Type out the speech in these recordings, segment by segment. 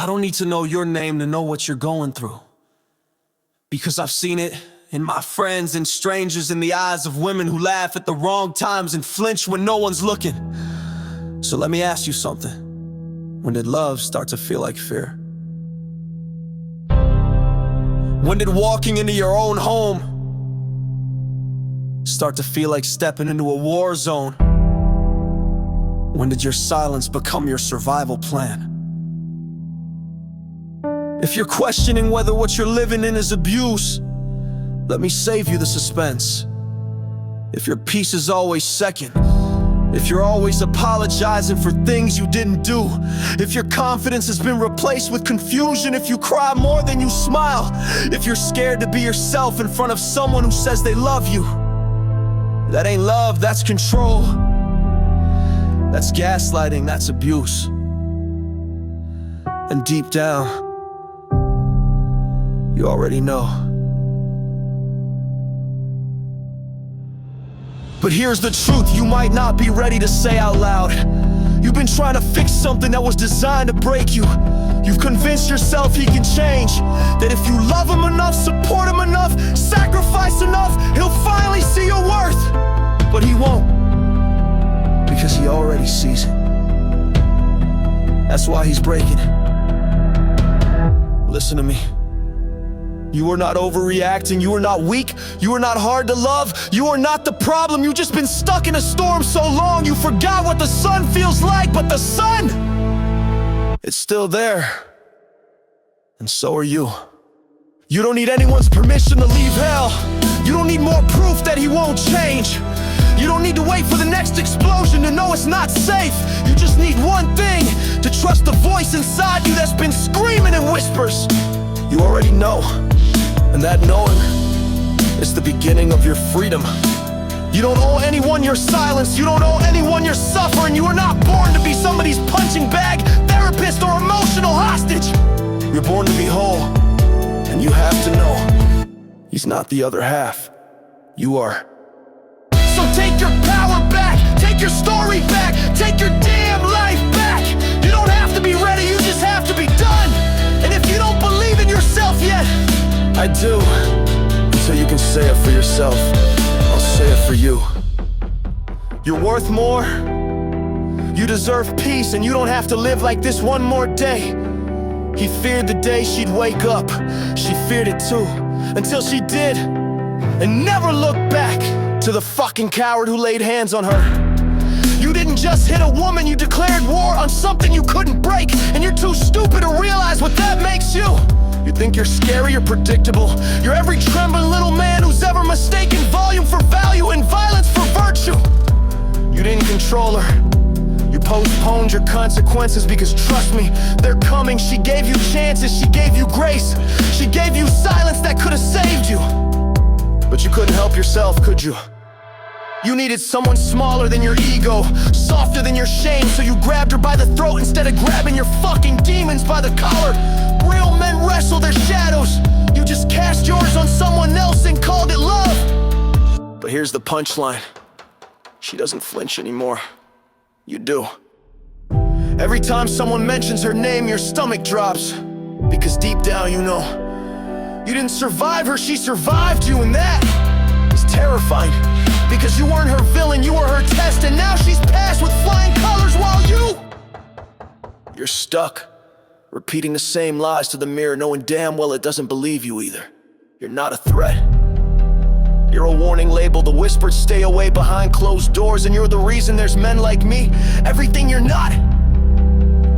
I don't need to know your name to know what you're going through, because I've seen it in my friends and strangers, in the eyes of women who laugh at the wrong times and flinch when no one's looking. So let me ask you something. When did love start to feel like fear? When did walking into your own home start to feel like stepping into a war zone? When did your silence become your survival plan? If you're questioning whether what you're living in is abuse, let me save you the suspense. If your peace is always second, if you're always apologizing for things you didn't do, if your confidence has been replaced with confusion, if you cry more than you smile, if you're scared to be yourself in front of someone who says they love you, that ain't love, that's control. That's gaslighting, that's abuse. And deep down, you already know. But here's the truth you might not be ready to say out loud. You've been trying to fix something that was designed to break you. You've convinced yourself he can change, that if you love him enough, support him enough, sacrifice enough, he'll finally see your worth. But he won't, because he already sees it. That's why he's breaking it. Listen to me. You are not overreacting, you are not weak, you are not hard to love, you are not the problem. You've just been stuck in a storm so long you forgot what the sun feels like. But the sun, it's still there. And so are you. You don't need anyone's permission to leave hell. You don't need more proof that he won't change. You don't need to wait for the next explosion to know it's not safe. You just need one thing, to trust the voice inside you that's been screaming in whispers. You already know, and that knowing is the beginning of your freedom. You don't owe anyone your silence, you don't owe anyone your suffering. You are not born to be somebody's punching bag, therapist, or emotional hostage. You're born to be whole, and you have to know, he's not the other half, you are. So take your power back, take your story back, take your damn life back. You don't have to be ready, you just have to be done. And if you don't believe in yourself yet, I do. So you can say it for yourself, I'll say it for you. You're worth more, you deserve peace, and you don't have to live like this one more day. He feared the day she'd wake up, she feared it too, until she did, and never looked back to the fucking coward who laid hands on her. You didn't just hit a woman, you declared war on something you couldn't break, and you're too stupid to realize what that makes you. You think you're scary or predictable. You're every trembling little man who's ever mistaken volume for value and violence for virtue. You didn't control her, you postponed your consequences, because trust me, they're coming. She gave you chances, she gave you grace, she gave you silence that could have saved you. But you couldn't help yourself, could you? You needed someone smaller than your ego, softer than your shame, so you grabbed her by the throat instead of grabbing your fucking demons by the collar. Real men wrestle their shadows. You just cast yours on someone else and called it love. But here's the punchline. She doesn't flinch anymore. You do. Every time someone mentions her name, your stomach drops, because deep down you know, you didn't survive her, she survived you, and that is terrifying. Because you weren't her villain, you were her test, and now she's passed with flying colors while you're stuck, repeating the same lies to the mirror, knowing damn well it doesn't believe you either. You're not a threat. You're a warning label, the whispered stay away behind closed doors, and you're the reason there's men like me, everything you're not.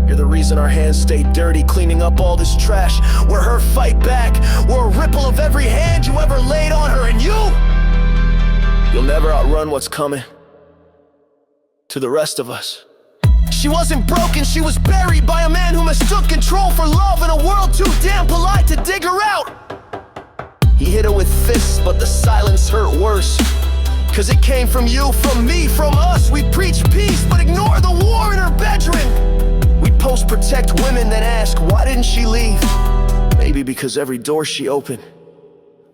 You're the reason our hands stay dirty, cleaning up all this trash. We're her fight back, we're a ripple of every hand you ever laid on her, and you'll never outrun what's coming to the rest of us. She wasn't broken, she was buried by a man who mistook control for love in a world too damn polite to dig her out. He hit her with fists, but the silence hurt worse, 'cause it came from you, from me, from us. We preach peace, but ignore the war in her bedroom. We post protect women, then ask, why didn't she leave? Maybe because every door she opened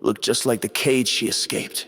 looked just like the cage she escaped.